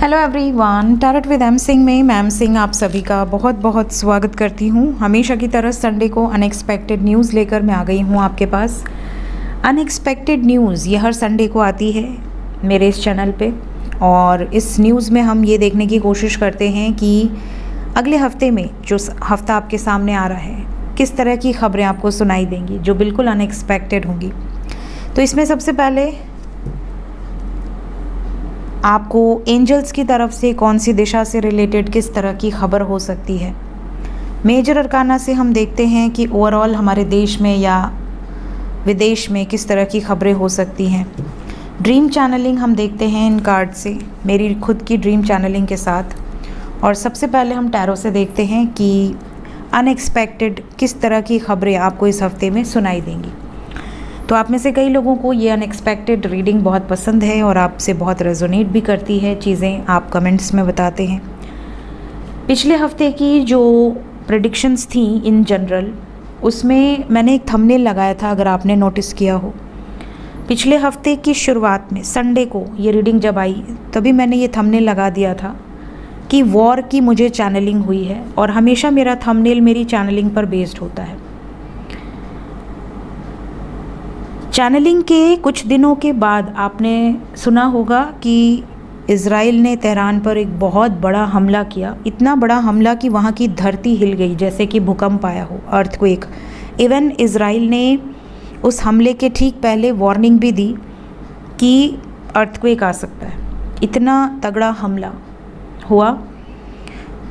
Hello everyone, tarot with M Singh में ma'am Singh आप सभी का बहुत बहुत स्वागत करती हूँ। हमेशा की तरह संडे को अनएक्सपेक्टेड न्यूज़ लेकर मैं आ गई हूँ आपके पास। अनएक्सपेक्टेड न्यूज़ ये हर संडे को आती है मेरे इस चैनल पे, और इस न्यूज़ में हम ये देखने की कोशिश करते हैं कि अगले हफ्ते में जो हफ्ता आपके सामने आ रहा है किस तरह की खबरें आपको सुनाई देंगी जो बिल्कुल अनएक्सपेक्टेड होंगी। तो इसमें सबसे पहले आपको एंजल्स की तरफ से कौन सी दिशा से रिलेटेड किस तरह की खबर हो सकती है। मेजर अरकाना से हम देखते हैं कि ओवरऑल हमारे देश में या विदेश में किस तरह की खबरें हो सकती हैं। ड्रीम चैनलिंग हम देखते हैं इन कार्ड से, मेरी खुद की ड्रीम चैनलिंग के साथ। और सबसे पहले हम टैरो से देखते हैं कि अनएक्सपेक्टेड किस तरह की खबरें आपको इस हफ्ते में सुनाई देंगी। तो आप में से कई लोगों को ये अनएक्सपेक्टेड रीडिंग बहुत पसंद है और आपसे बहुत रेजोनेट भी करती है चीज़ें, आप कमेंट्स में बताते हैं। पिछले हफ्ते की जो प्रेडिक्शंस थी इन जनरल, उसमें मैंने एक थंबनेल लगाया था, अगर आपने नोटिस किया हो। पिछले हफ्ते की शुरुआत में संडे को ये रीडिंग जब आई तभी मैंने ये थंबनेल लगा दिया था कि वॉर की मुझे चैनलिंग हुई है, और हमेशा मेरा थंबनेल मेरी चैनलिंग पर बेस्ड होता है। चैनलिंग के कुछ दिनों के बाद आपने सुना होगा कि इज़राइल ने तेहरान पर एक बहुत बड़ा हमला किया, इतना बड़ा हमला कि वहाँ की धरती हिल गई, जैसे कि भूकंप आया हो, अर्थक्वेक। इवन इज़राइल ने उस हमले के ठीक पहले वार्निंग भी दी कि अर्थक्वेक आ सकता है। इतना तगड़ा हमला हुआ,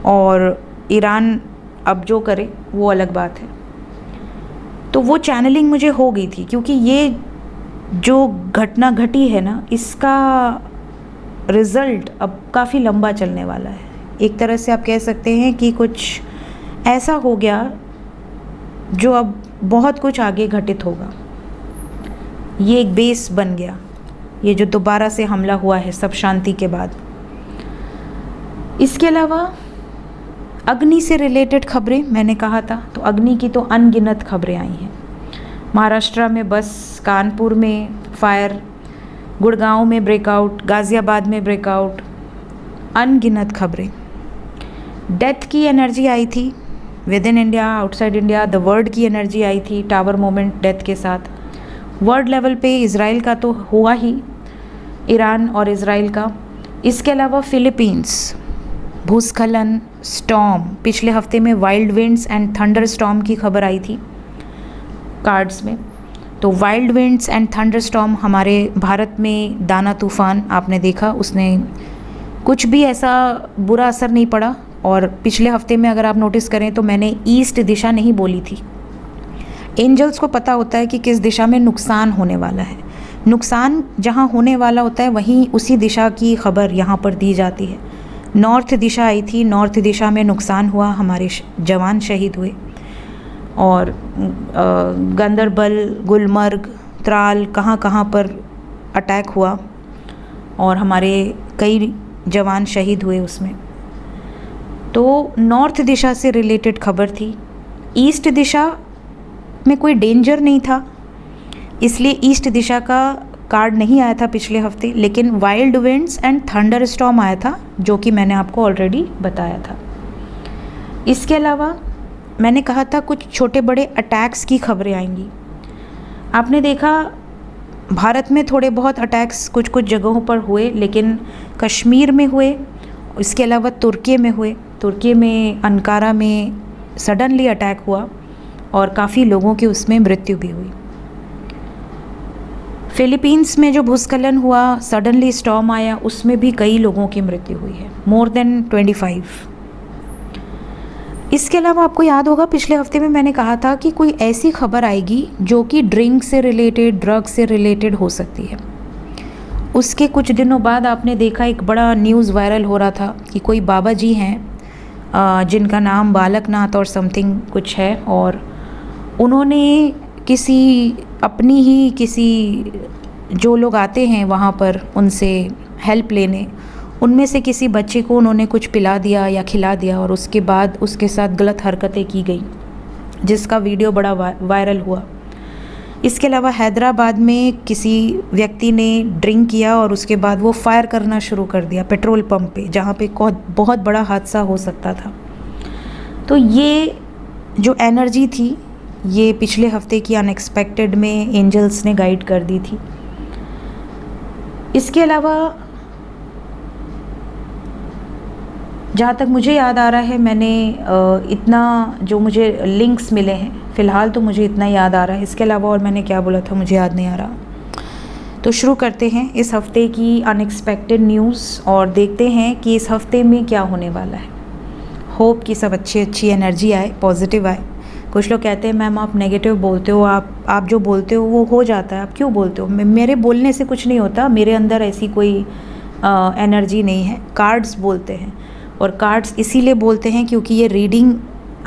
और ईरान अब जो करे वो अलग बात है। तो वो चैनलिंग मुझे हो गई थी, क्योंकि ये जो घटना घटी है ना, इसका रिज़ल्ट अब काफ़ी लंबा चलने वाला है। एक तरह से आप कह सकते हैं कि कुछ ऐसा हो गया जो अब बहुत कुछ आगे घटित होगा। ये एक बेस बन गया, ये जो दोबारा से हमला हुआ है सब शांति के बाद। इसके अलावा अग्नि से रिलेटेड खबरें मैंने कहा था, तो अग्नि की तो अनगिनत खबरें आई हैं। महाराष्ट्र में बस, कानपुर में फायर, गुड़गांव में ब्रेकआउट, गाज़ियाबाद में ब्रेकआउट, अनगिनत खबरें। डेथ की एनर्जी आई थी with in India, outside India. The world की एनर्जी आई थी टावर मोमेंट डेथ के साथ। वर्ल्ड लेवल पे इज़राइल का तो हुआ ही, ईरान और इज़राइल का। इसके अलावा फिलीपींस, भूस्खलन, स्टॉर्म। पिछले हफ्ते में wild winds and thunder storm की खबर आई थी कार्ड्स में। तो wild winds and thunder storm हमारे भारत में दाना तूफान आपने देखा, उसने कुछ भी ऐसा बुरा असर नहीं पड़ा। और पिछले हफ्ते में अगर आप नोटिस करें तो मैंने ईस्ट दिशा नहीं बोली थी। एंजल्स को पता होता है कि किस दिशा में नुकसान होने वाला है। नुकसान जहाँ होने वाला होता है वहीं उसी दिशा की खबर यहाँ पर दी जाती है। नॉर्थ दिशा आई थी, नॉर्थ दिशा में नुकसान हुआ, हमारे जवान शहीद हुए। और गंदरबल, गुलमर्ग, त्राल, कहाँ कहाँ पर अटैक हुआ और हमारे कई जवान शहीद हुए उसमें। तो नॉर्थ दिशा से रिलेटेड खबर थी। ईस्ट दिशा में कोई डेंजर नहीं था, इसलिए ईस्ट दिशा का कार्ड नहीं आया था पिछले हफ्ते, लेकिन wild winds and thunder storm आया था, जो कि मैंने आपको ऑलरेडी बताया था। इसके अलावा मैंने कहा था कुछ छोटे बड़े अटैक्स की खबरें आएंगी। आपने देखा भारत में थोड़े बहुत अटैक्स कुछ कुछ जगहों पर हुए, लेकिन कश्मीर में हुए, इसके अलावा तुर्की में हुए। तुर्की में अंकारा में सडनली अटैक हुआ और काफ़ी लोगों की उसमें मृत्यु भी हुई। फिलीपींस में जो भूस्खलन हुआ, सडनली स्टॉर्म आया, उसमें भी कई लोगों की मृत्यु हुई है, मोर देन 25। इसके अलावा आपको याद होगा पिछले हफ्ते में मैंने कहा था कि कोई ऐसी खबर आएगी जो कि ड्रिंक से रिलेटेड, ड्रग से रिलेटेड हो सकती है। उसके कुछ दिनों बाद आपने देखा एक बड़ा न्यूज़ वायरल हो रहा था कि कोई बाबा जी हैं जिनका नाम बालकनाथ और समथिंग कुछ है, और उन्होंने किसी जो लोग आते हैं वहाँ पर उनसे हेल्प लेने, उनमें से किसी बच्चे को उन्होंने कुछ पिला दिया या खिला दिया, और उसके बाद उसके साथ गलत हरकतें की गई, जिसका वीडियो बड़ा वायरल हुआ। इसके अलावा हैदराबाद में किसी व्यक्ति ने ड्रिंक किया और उसके बाद वो फायर करना शुरू कर दिया पेट्रोल पंप पे, जहाँ पे बहुत बड़ा हादसा हो सकता था। तो ये जो एनर्जी थी, ये पिछले हफ्ते की अनएक्सपेक्टेड में एंजल्स ने गाइड कर दी थी। इसके अलावा जहाँ तक मुझे याद आ रहा है, मैंने इतना जो मुझे लिंक्स मिले हैं फ़िलहाल तो मुझे इतना याद आ रहा है। इसके अलावा और मैंने क्या बोला था मुझे याद नहीं आ रहा। तो शुरू करते हैं इस हफ़्ते की अनएक्सपेक्टेड न्यूज़ और देखते हैं कि इस हफ़्ते में क्या होने वाला है। होप कि सब अच्छी एनर्जी आए, पॉजिटिव आए। कुछ लोग कहते हैं मैम आप नेगेटिव बोलते हो, आप जो बोलते हो वो हो जाता है, आप क्यों बोलते हो? मेरे बोलने से कुछ नहीं होता, मेरे अंदर ऐसी कोई एनर्जी नहीं है। कार्ड्स बोलते हैं और कार्ड्स इसीलिए बोलते हैं क्योंकि ये रीडिंग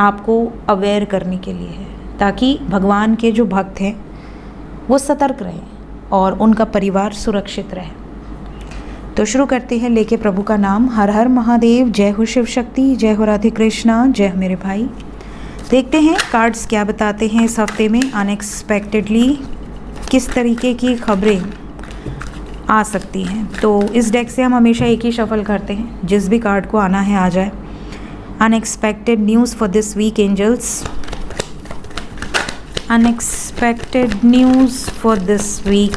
आपको अवेयर करने के लिए है, ताकि भगवान के जो भक्त हैं वो सतर्क रहें और उनका परिवार सुरक्षित रहे। तो शुरू करते हैं लेके प्रभु का नाम। हर हर महादेव, जय हो शिव शक्ति, जय हो राधे कृष्णा, जय हो मेरे भाई। देखते हैं कार्ड्स क्या बताते हैं इस हफ्ते में अनएक्सपेक्टेडली किस तरीके की खबरें आ सकती हैं। तो इस डेक से हम हमेशा एक ही शफल करते हैं, जिस भी कार्ड को आना है आ जाए। Unexpected news for this week angels, unexpected news for this week.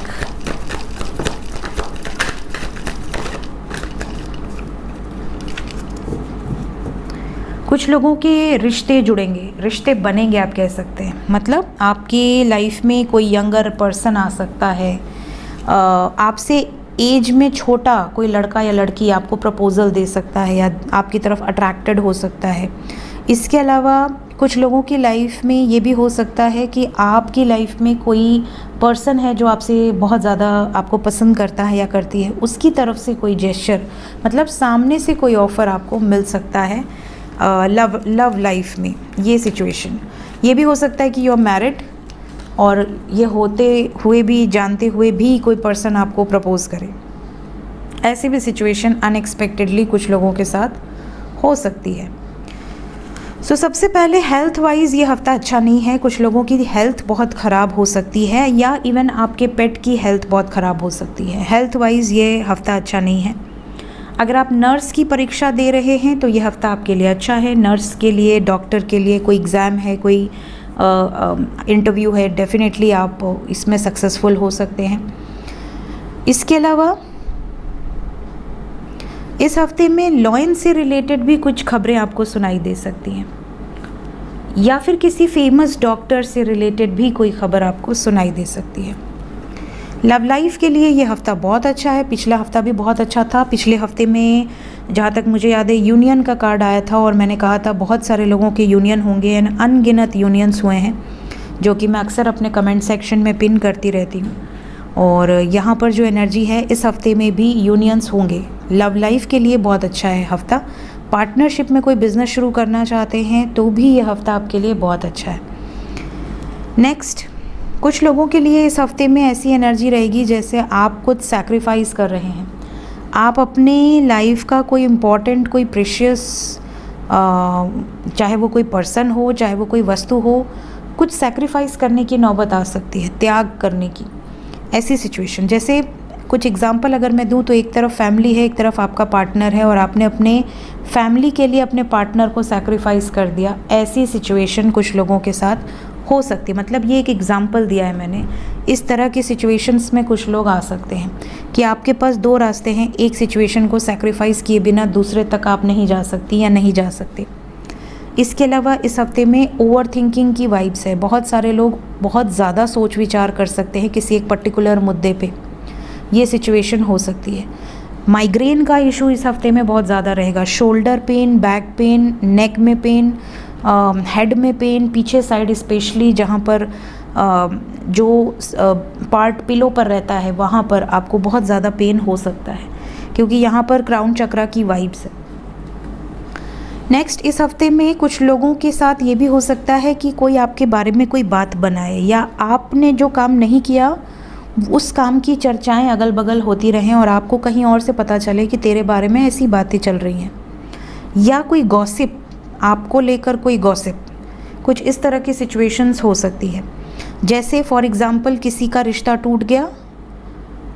कुछ लोगों के रिश्ते जुड़ेंगे, रिश्ते बनेंगे, आप कह सकते हैं। मतलब आपकी लाइफ में कोई यंगर पर्सन आ सकता है, आपसे एज में छोटा कोई लड़का या लड़की आपको प्रपोज़ल दे सकता है या आपकी तरफ अट्रैक्टेड हो सकता है। इसके अलावा कुछ लोगों की लाइफ में ये भी हो सकता है कि आपकी लाइफ में कोई पर्सन है जो आपसे बहुत ज़्यादा आपको पसंद करता है या करती है, उसकी तरफ से कोई जेस्चर, मतलब सामने से कोई ऑफ़र आपको मिल सकता है लव लाइफ में। ये सिचुएशन, ये भी हो सकता है कि यू आर मैरिड और ये होते हुए भी, जानते हुए भी कोई पर्सन आपको प्रपोज़ करे। ऐसी भी सिचुएशन अनएक्सपेक्टेडली कुछ लोगों के साथ हो सकती है। सो सबसे पहले हेल्थ वाइज ये हफ़्ता अच्छा नहीं है। कुछ लोगों की हेल्थ बहुत ख़राब हो सकती है या इवन आपके पेट की हेल्थ बहुत ख़राब हो सकती है। हेल्थ वाइज ये हफ़्ता अच्छा नहीं है। अगर आप नर्स की परीक्षा दे रहे हैं तो ये हफ़्ता आपके लिए अच्छा है। नर्स के लिए, डॉक्टर के लिए कोई एग्ज़ाम है, कोई इंटरव्यू है, डेफिनेटली आप इसमें सक्सेसफुल हो सकते हैं। इसके अलावा इस हफ्ते में लॉइन से रिलेटेड भी कुछ खबरें आपको सुनाई दे सकती हैं या फिर किसी फेमस डॉक्टर से रिलेटेड भी कोई खबर आपको सुनाई दे सकती है। लव लाइफ के लिए ये हफ़्ता बहुत अच्छा है। पिछला हफ़्ता भी बहुत अच्छा था। पिछले हफ्ते में जहाँ तक मुझे याद है यूनियन का कार्ड आया था और मैंने कहा था बहुत सारे लोगों के यूनियन होंगे, अनगिनत यूनियंस हुए हैं, जो कि मैं अक्सर अपने कमेंट सेक्शन में पिन करती रहती हूँ। और यहाँ पर जो एनर्जी है, इस हफ्ते में भी यूनियंस होंगे। लव लाइफ के लिए बहुत अच्छा है हफ़्ता। पार्टनरशिप में कोई बिज़नेस शुरू करना चाहते हैं तो भी ये हफ़्ता आपके लिए बहुत अच्छा है। नेक्स्ट, कुछ लोगों के लिए इस हफ्ते में ऐसी एनर्जी रहेगी जैसे आप कुछ सैक्रिफाइस कर रहे हैं। आप अपने लाइफ का कोई इम्पॉर्टेंट, कोई प्रेशियस, चाहे वो कोई पर्सन हो, चाहे वो कोई वस्तु हो, कुछ सैक्रिफाइस करने की नौबत आ सकती है, त्याग करने की। ऐसी सिचुएशन, जैसे कुछ एग्जांपल अगर मैं दूं तो एक तरफ फैमिली है, एक तरफ आपका पार्टनर है और आपने अपने फैमिली के लिए अपने पार्टनर को सैक्रिफाइस कर दिया। ऐसी सिचुएशन कुछ लोगों के साथ हो सकती है। मतलब ये एक एग्जांपल दिया है मैंने। इस तरह की सिचुएशंस में कुछ लोग आ सकते हैं कि आपके पास दो रास्ते हैं। एक सिचुएशन को सैक्रिफाइस किए बिना दूसरे तक आप नहीं जा सकती या नहीं जा सकते। इसके अलावा इस हफ्ते में ओवर थिंकिंग की वाइब्स है। बहुत सारे लोग बहुत ज़्यादा सोच विचार कर सकते हैं किसी एक पर्टिकुलर मुद्दे पे। ये सिचुएशन हो सकती है। माइग्रेन का इशू इस हफ्ते में बहुत ज़्यादा रहेगा। शोल्डर पेन, बैक पेन, नेक में पेन, हेड में पेन, पीछे साइड स्पेशली जहाँ पर जो पार्ट पिलो पर रहता है वहाँ पर आपको बहुत ज़्यादा पेन हो सकता है, क्योंकि यहाँ पर क्राउन चक्रा की वाइब्स है। नेक्स्ट, इस हफ्ते में कुछ लोगों के साथ ये भी हो सकता है कि कोई आपके बारे में कोई बात बनाए या आपने जो काम नहीं किया उस काम की चर्चाएं अगल बगल होती रहें और आपको कहीं और से पता चले कि तेरे बारे में ऐसी बातें चल रही हैं, या कोई गॉसिप, आपको लेकर कोई गॉसिप, कुछ इस तरह की सिचुएशंस हो सकती है। जैसे फॉर एग्ज़ाम्पल किसी का रिश्ता टूट गया,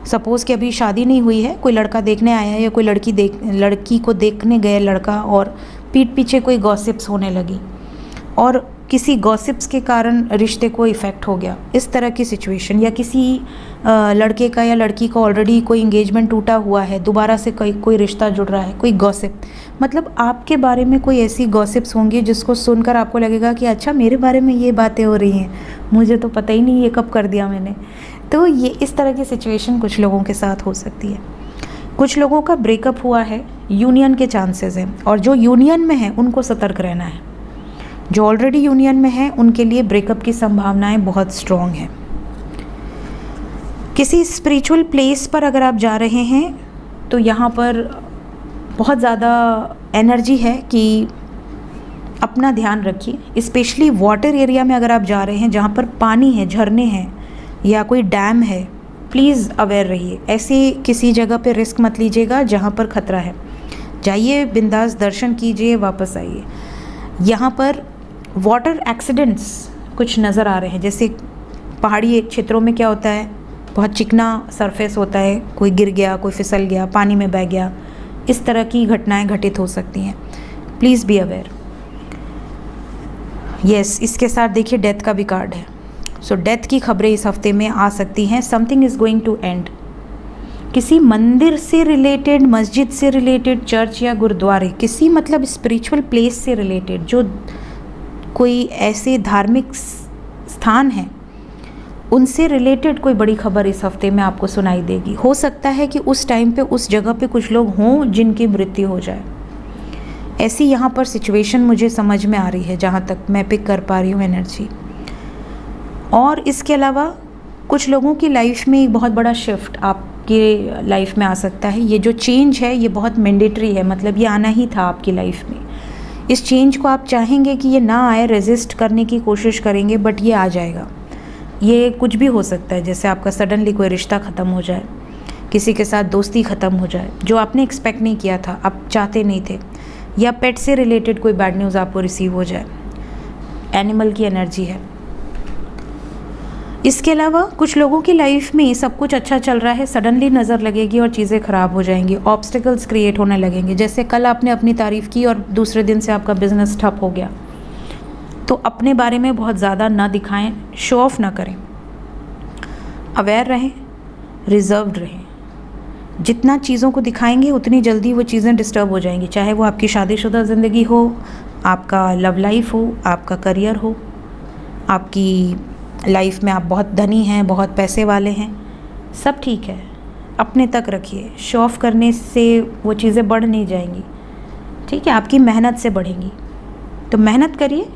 सपोज़ कि अभी शादी नहीं हुई है, कोई लड़का देखने आया है या कोई लड़की को देखने गए लड़का, और पीठ पीछे कोई गॉसिप्स होने लगी और किसी गॉसिप्स के कारण रिश्ते को इफ़ेक्ट हो गया, इस तरह की सिचुएशन। या किसी लड़के का या लड़की का ऑलरेडी कोई इंगेजमेंट टूटा हुआ है, दोबारा से कोई रिश्ता जुड़ रहा है, कोई गॉसिप, मतलब आपके बारे में कोई ऐसी गॉसिप्स होंगी जिसको सुनकर आपको लगेगा कि अच्छा मेरे बारे में ये बातें हो रही हैं, मुझे तो पता ही नहीं ये कब कर दिया मैंने। तो ये इस तरह की सिचुएशन कुछ लोगों के साथ हो सकती है। कुछ लोगों का ब्रेकअप हुआ है, यूनियन के चांसेस हैं, और जो यूनियन में है उनको सतर्क रहना है। जो ऑलरेडी यूनियन में है उनके लिए ब्रेकअप की संभावनाएं बहुत स्ट्रॉन्ग हैं। किसी स्पिरिचुअल प्लेस पर अगर आप जा रहे हैं तो यहाँ पर बहुत ज़्यादा एनर्जी है कि अपना ध्यान रखिए। स्पेशली वाटर एरिया में अगर आप जा रहे हैं जहाँ पर पानी है, झरने हैं या कोई डैम है, प्लीज़ अवेयर रहिए। ऐसे किसी जगह पे रिस्क मत लीजिएगा जहाँ पर ख़तरा है। जाइए, बिंदास दर्शन कीजिए, वापस आइए। यहाँ पर वाटर एक्सीडेंट्स कुछ नज़र आ रहे हैं। जैसे पहाड़ी क्षेत्रों में क्या होता है, बहुत चिकना सरफेस होता है, कोई गिर गया, कोई फिसल गया, पानी में बह गया, इस तरह की घटनाएं घटित हो सकती हैं। Please be aware. यस, इसके साथ देखिए डेथ का भी कार्ड है। सो डेथ की खबरें इस हफ्ते में आ सकती हैं। Something is going to end. किसी मंदिर से रिलेटेड, मस्जिद से रिलेटेड, चर्च या गुरुद्वारे, किसी मतलब स्पिरिचुअल प्लेस से रिलेटेड, जो कोई ऐसे धार्मिक स्थान हैं उनसे रिलेटेड कोई बड़ी खबर इस हफ्ते में आपको सुनाई देगी। हो सकता है कि उस टाइम पे उस जगह पे कुछ लोग हों जिनकी मृत्यु हो जाए। ऐसी यहाँ पर सिचुएशन मुझे समझ में आ रही है, जहाँ तक मैं पिक कर पा रही हूँ एनर्जी। और इसके अलावा कुछ लोगों की लाइफ में एक बहुत बड़ा शिफ्ट आपके लाइफ में आ सकता है। ये जो चेंज है ये बहुत मैंडेटरी है, मतलब ये आना ही था आपकी लाइफ में। इस चेंज को आप चाहेंगे कि ये ना आए, रेजिस्ट करने की कोशिश करेंगे, बट ये आ जाएगा। ये कुछ भी हो सकता है, जैसे आपका सडनली कोई रिश्ता ख़त्म हो जाए, किसी के साथ दोस्ती ख़त्म हो जाए जो आपने एक्सपेक्ट नहीं किया था, आप चाहते नहीं थे, या पेट से रिलेटेड कोई बैड न्यूज़ आपको रिसीव हो जाए। एनिमल की एनर्जी है। इसके अलावा कुछ लोगों की लाइफ में सब कुछ अच्छा चल रहा है, सडनली नज़र लगेगी और चीज़ें ख़राब हो जाएंगी, ऑब्स्टिकल्स क्रिएट होने लगेंगे। जैसे कल आपने अपनी तारीफ़ की और दूसरे दिन से आपका बिजनेस ठप हो गया। तो अपने बारे में बहुत ज़्यादा ना दिखाएं, शो ऑफ ना करें, अवेयर रहें, रिजर्व्ड रहें। जितना चीज़ों को दिखाएंगे उतनी जल्दी वो चीज़ें डिस्टर्ब हो जाएंगी, चाहे वो आपकी शादीशुदा ज़िंदगी हो, आपका लव लाइफ हो, आपका करियर हो, आपकी लाइफ में आप बहुत धनी हैं, बहुत पैसे वाले हैं, सब ठीक है, अपने तक रखिए। शो ऑफ करने से वो चीज़ें बढ़ नहीं जाएंगी, ठीक है, आपकी मेहनत से बढ़ेंगी। तो मेहनत करिए,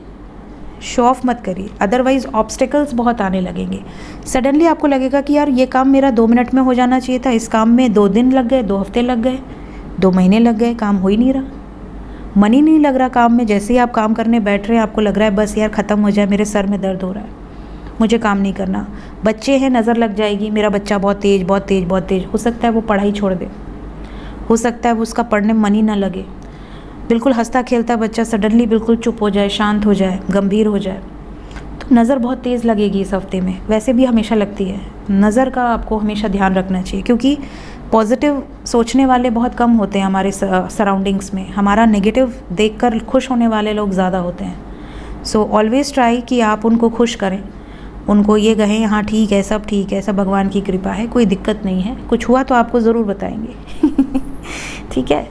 शो ऑफ मत करिए, अदरवाइज़ ऑब्स्टिकल्स बहुत आने लगेंगे। सडनली आपको लगेगा कि यार ये काम मेरा 2 मिनट में हो जाना चाहिए था, इस काम में 2 दिन लग गए, 2 हफ्ते लग गए, 2 महीने लग गए, काम हो ही नहीं रहा। मन ही नहीं लग रहा काम में। जैसे ही आप काम करने बैठ रहे हैं आपको लग रहा है बस यार ख़त्म हो जाए, मेरे सर में दर्द हो रहा है, मुझे काम नहीं करना। बच्चे हैं, नज़र लग जाएगी, मेरा बच्चा बहुत तेज़, बहुत तेज़, बहुत तेज़। हो सकता है वो पढ़ाई छोड़ दे, हो सकता है वो उसका पढ़ने में मन ही ना लगे। बिल्कुल हंसता खेलता बच्चा सडनली बिल्कुल चुप हो जाए, शांत हो जाए, गंभीर हो जाए, तो नज़र बहुत तेज़ लगेगी इस हफ्ते में। वैसे भी हमेशा लगती है, नज़र का आपको हमेशा ध्यान रखना चाहिए, क्योंकि पॉजिटिव सोचने वाले बहुत कम होते हैं हमारे सराउंडिंग्स में। हमारा नेगेटिव देखकर खुश होने वाले लोग ज़्यादा होते हैं। सो ऑलवेज़ ट्राई कि आप उनको खुश करें, उनको ये कहें हाँ ठीक है, सब ठीक है, सब भगवान की कृपा है, कोई दिक्कत नहीं है, कुछ हुआ तो आपको ज़रूर बताएंगे ठीक है,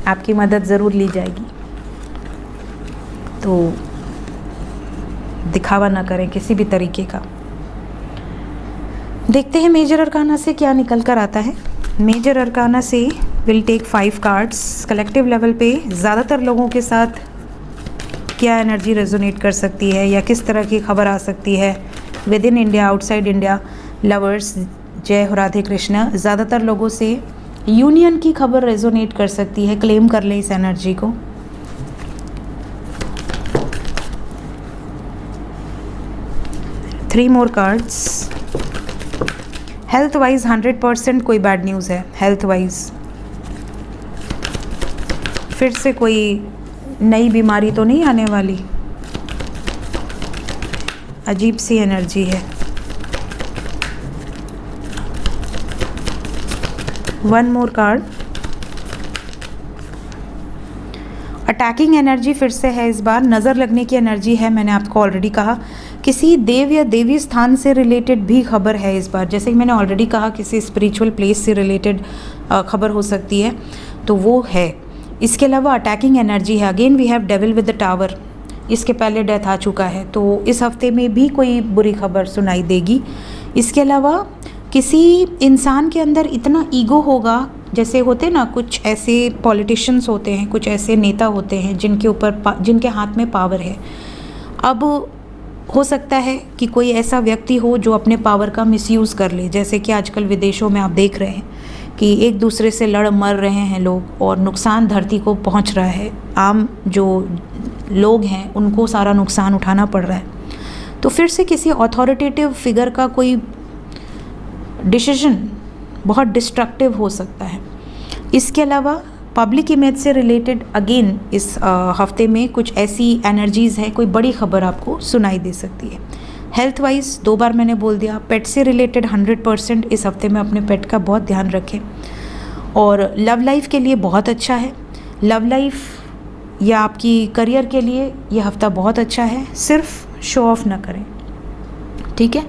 आपकी मदद ज़रूर ली जाएगी। तो दिखावा ना करें किसी भी तरीके का। देखते हैं मेजर अरकाना से क्या निकल कर आता है। मेजर अरकाना से will take 5 cards. Collective level पे ज़्यादातर लोगों के साथ क्या एनर्जी रेजोनेट कर सकती है या किस तरह की खबर आ सकती है with in India, outside India. Lovers, जय हो राधे कृष्ण। ज़्यादातर लोगों से यूनियन की खबर रेजोनेट कर सकती है, क्लेम कर लें इस एनर्जी को। Three more cards. Health wise 100% कोई बैड न्यूज़ है। हेल्थ वाइज फिर से कोई नई बीमारी तो नहीं आने वाली। अजीब सी एनर्जी है। One more card. Attacking energy फिर से है इस बार, नज़र लगने की एनर्जी है। मैंने आपको ऑलरेडी कहा किसी देव या देवी स्थान से रिलेटेड भी खबर है इस बार, जैसे कि मैंने ऑलरेडी कहा किसी स्पिरिचुअल प्लेस से रिलेटेड खबर हो सकती है, तो वो है। इसके अलावा अटैकिंग एनर्जी है। Again we have devil with the tower, इसके पहले डेथ आ चुका है, तो इस हफ्ते में भी कोई बुरी खबर सुनाई देगी। इसके अलावा किसी इंसान के अंदर इतना ईगो होगा, जैसे होते ना कुछ ऐसे पॉलिटिशियंस होते हैं, कुछ ऐसे नेता होते हैं जिनके हाथ में पावर है। अब हो सकता है कि कोई ऐसा व्यक्ति हो जो अपने पावर का मिसयूज़ कर ले, जैसे कि आजकल विदेशों में आप देख रहे हैं कि एक दूसरे से लड़ मर रहे हैं लोग और नुकसान धरती को पहुंच रहा है। आम जो लोग हैं उनको सारा नुकसान उठाना पड़ रहा है। तो फिर से किसी अथॉरिटेटिव फिगर का कोई डिसीजन बहुत डिस्ट्रक्टिव हो सकता है। इसके अलावा पब्लिक इमेज से रिलेटेड अगेन इस हफ्ते में कुछ ऐसी एनर्जीज़ हैं, कोई बड़ी खबर आपको सुनाई दे सकती है। हेल्थ वाइज 2 बार मैंने बोल दिया, पेट से रिलेटेड 100% इस हफ्ते में अपने पेट का बहुत ध्यान रखें। और लव लाइफ के लिए बहुत अच्छा है। लव लाइफ या आपकी करियर के लिए ये हफ्ता बहुत अच्छा है, सिर्फ शो ऑफ ना करें, ठीक है।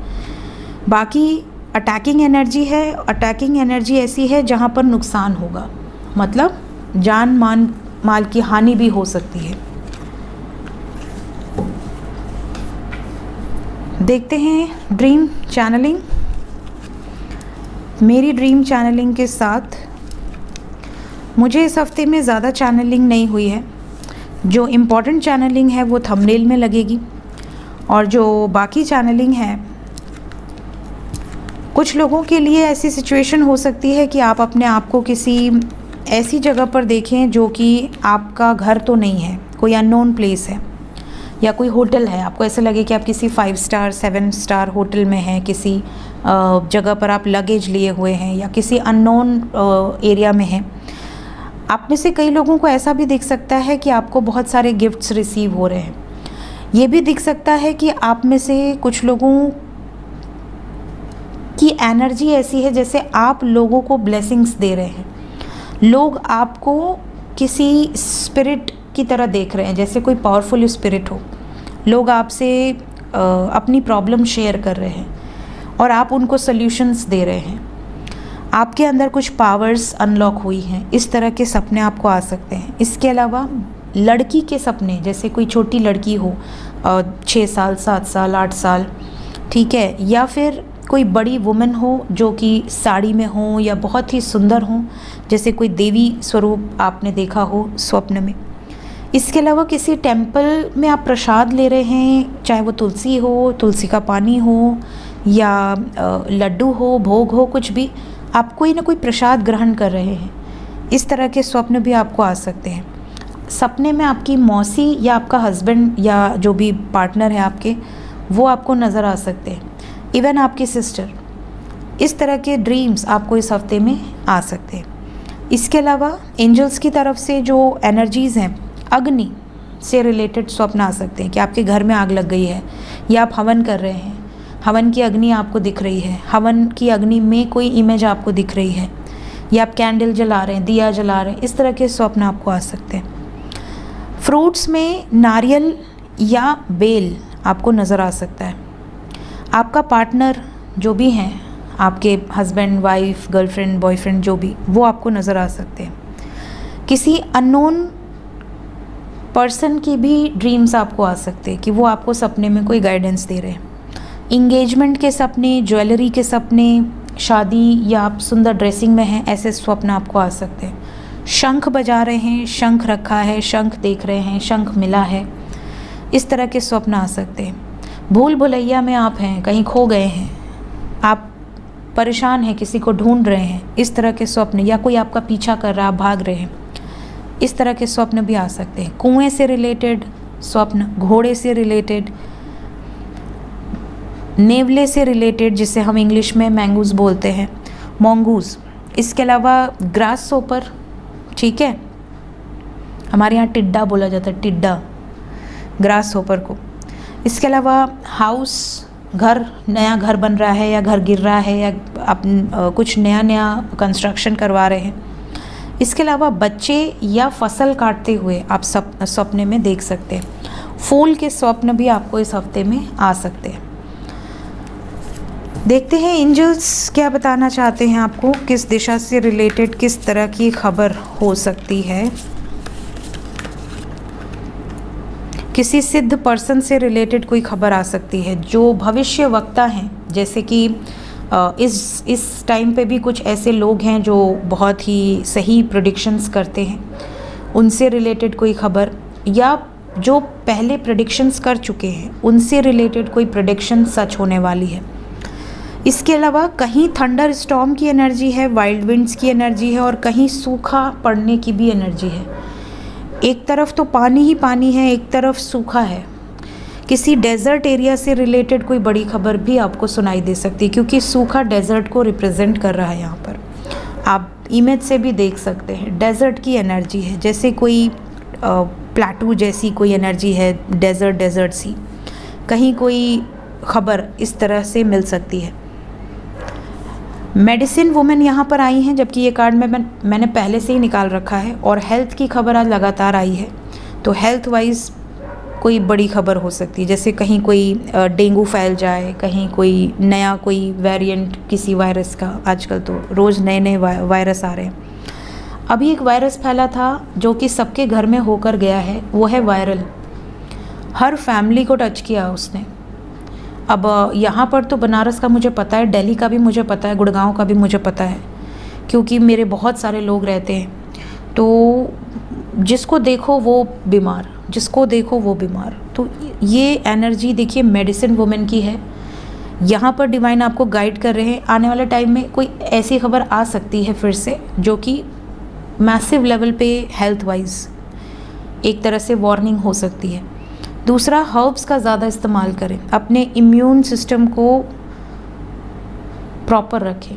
बाकी अटैकिंग एनर्जी है। अटैकिंग एनर्जी ऐसी है जहाँ पर नुकसान होगा, मतलब जान माल की हानि भी हो सकती है। देखते हैं ड्रीम चैनलिंग। मेरी ड्रीम चैनलिंग के साथ मुझे इस हफ्ते में ज़्यादा चैनलिंग नहीं हुई है। जो इम्पॉर्टेंट चैनलिंग है वो थंबनेल में लगेगी, और जो बाकी चैनलिंग है, कुछ लोगों के लिए ऐसी सिचुएशन हो सकती है कि आप अपने आप को किसी ऐसी जगह पर देखें जो कि आपका घर तो नहीं है, कोई अननोन प्लेस है या कोई होटल है। आपको ऐसा लगे कि आप किसी 5 स्टार 7 स्टार होटल में हैं, किसी जगह पर आप लगेज लिए हुए हैं या किसी अननोन एरिया में हैं। आप में से कई लोगों को ऐसा भी दिख सकता है कि आपको बहुत सारे गिफ्ट्स रिसीव हो रहे हैं। ये भी दिख सकता है कि आप में से कुछ लोगों की एनर्जी ऐसी है जैसे आप लोगों को ब्लेसिंग्स दे रहे हैं। लोग आपको किसी स्पिरिट की तरह देख रहे हैं, जैसे कोई पावरफुल स्पिरिट हो। लोग आपसे अपनी प्रॉब्लम शेयर कर रहे हैं और आप उनको सॉल्यूशंस दे रहे हैं। आपके अंदर कुछ पावर्स अनलॉक हुई हैं, इस तरह के सपने आपको आ सकते हैं। इसके अलावा लड़की के सपने, जैसे कोई छोटी लड़की हो 6 साल 7 साल 8 साल, ठीक है, या फिर कोई बड़ी वुमन हो जो कि साड़ी में हो या बहुत ही सुंदर हो, जैसे कोई देवी स्वरूप आपने देखा हो स्वप्न में। इसके अलावा किसी टेम्पल में आप प्रसाद ले रहे हैं, चाहे वो तुलसी हो, तुलसी का पानी हो या लड्डू हो, भोग हो, कुछ भी, आप कोई ना कोई प्रसाद ग्रहण कर रहे हैं। इस तरह के स्वप्न भी आपको आ सकते हैं। सपने में आपकी मौसी या आपका हस्बैंड या जो भी पार्टनर है आपके, वो आपको नज़र आ सकते हैं, इवन आपकी सिस्टर। इस तरह के ड्रीम्स आपको इस हफ्ते में आ सकते हैं। इसके अलावा एंजल्स की तरफ से जो एनर्जीज़ हैं, अग्नि से रिलेटेड स्वप्न आ सकते हैं कि आपके घर में आग लग गई है या आप हवन कर रहे हैं, हवन की अग्नि आपको दिख रही है, हवन की अग्नि में कोई इमेज आपको दिख रही है, या आप कैंडल जला रहे हैं, दिया जला रहे हैं। इस तरह के स्वप्न आपको आ सकते हैं। फ्रूट्स में नारियल या बेल आपको नज़र आ सकता है। आपका पार्टनर जो भी हैं, आपके हस्बैंड वाइफ गर्लफ्रेंड बॉयफ्रेंड जो भी, वो आपको नज़र आ सकते हैं। किसी अननोन पर्सन की भी ड्रीम्स आपको आ सकते हैं कि वो आपको सपने में कोई गाइडेंस दे रहे हैं। इंगेजमेंट के सपने, ज्वेलरी के सपने, शादी या आप सुंदर ड्रेसिंग में हैं, ऐसे स्वप्न आपको आ सकते हैं। शंख बजा रहे हैं, शंख रखा है, शंख देख रहे हैं, शंख मिला है, इस तरह के स्वप्न आ सकते हैं। भूल भुलैया में आप हैं, कहीं खो गए हैं, आप परेशान हैं, किसी को ढूंढ रहे हैं, इस तरह के स्वप्न, या कोई आपका पीछा कर रहा है, आप भाग रहे हैं, इस तरह के स्वप्न भी आ सकते हैं। कुएं से रिलेटेड स्वप्न, घोड़े से रिलेटेड, नेवले से रिलेटेड, जिसे हम इंग्लिश में मैंगूज बोलते हैं, मोंगूज। इसके अलावा ग्रास सोपर, ठीक है, हमारे यहाँ टिड्डा बोला जाता है, टिड्डा, ग्रास होपर को। इसके अलावा हाउस, घर, नया घर बन रहा है या घर गिर रहा है या कुछ नया नया कंस्ट्रक्शन करवा रहे हैं। इसके अलावा बच्चे या फसल काटते हुए आप सपने में देख सकते हैं। फूल के स्वप्न भी आपको इस हफ्ते में आ सकते हैं। देखते हैं एंजल्स क्या बताना चाहते हैं आपको, किस दिशा से रिलेटेड किस तरह की खबर हो सकती है। किसी सिद्ध पर्सन से रिलेटेड कोई खबर आ सकती है। जो भविष्य वक्ता हैं, जैसे कि इस टाइम पे भी कुछ ऐसे लोग हैं जो बहुत ही सही प्रेडिक्शंस करते हैं, उनसे रिलेटेड कोई खबर, या जो पहले प्रेडिक्शंस कर चुके हैं उनसे रिलेटेड कोई प्रेडिक्शन सच होने वाली है। इसके अलावा कहीं थंडर स्टॉर्म की एनर्जी है, वाइल्ड विंड्स की एनर्जी है, और कहीं सूखा पड़ने की भी एनर्जी है। एक तरफ तो पानी ही पानी है, एक तरफ सूखा है। किसी डेजर्ट एरिया से रिलेटेड कोई बड़ी खबर भी आपको सुनाई दे सकती है, क्योंकि सूखा डेजर्ट को रिप्रेजेंट कर रहा है। यहाँ पर आप इमेज से भी देख सकते हैं, डेजर्ट की एनर्जी है, जैसे कोई प्लेटू जैसी कोई एनर्जी है, डेजर्ट सी। कहीं कोई खबर इस तरह से मिल सकती है। मेडिसिन वुमेन यहाँ पर आई हैं, जबकि ये कार्ड मैंने पहले से ही निकाल रखा है। और हेल्थ की खबर आज लगातार आई है, तो हेल्थ वाइज कोई बड़ी खबर हो सकती है, जैसे कहीं कोई डेंगू फैल जाए, कहीं कोई नया कोई वेरिएंट किसी वायरस का। आजकल तो रोज़ नए नए वायरस आ रहे हैं। अभी एक वायरस फैला था जो कि सबके घर में होकर गया है, वो है वायरल। हर फैमिली को टच किया उसने। अब यहाँ पर तो बनारस का मुझे पता है, दिल्ली का भी मुझे पता है, गुड़गांव का भी मुझे पता है, क्योंकि मेरे बहुत सारे लोग रहते हैं। तो जिसको देखो वो बीमार, जिसको देखो वो बीमार। तो ये एनर्जी देखिए मेडिसिन वुमेन की है। यहाँ पर डिवाइन आपको गाइड कर रहे हैं। आने वाले टाइम में कोई ऐसी खबर आ सकती है फिर से, जो कि मैसिव लेवल पे हेल्थ वाइज एक तरह से वार्निंग हो सकती है। दूसरा, हर्ब्स का ज़्यादा इस्तेमाल करें, अपने इम्यून सिस्टम को प्रॉपर रखें।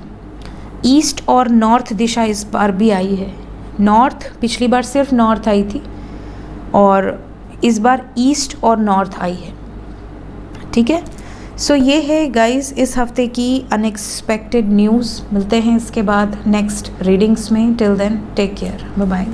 ईस्ट और नॉर्थ दिशा इस बार भी आई है। नॉर्थ, पिछली बार सिर्फ नॉर्थ आई थी, और इस बार ईस्ट और नॉर्थ आई है। ठीक है, सो ये है गाइस इस हफ्ते की अनएक्सपेक्टेड न्यूज़। मिलते हैं इसके बाद नेक्स्ट रीडिंग्स में। Till then take care, bye bye.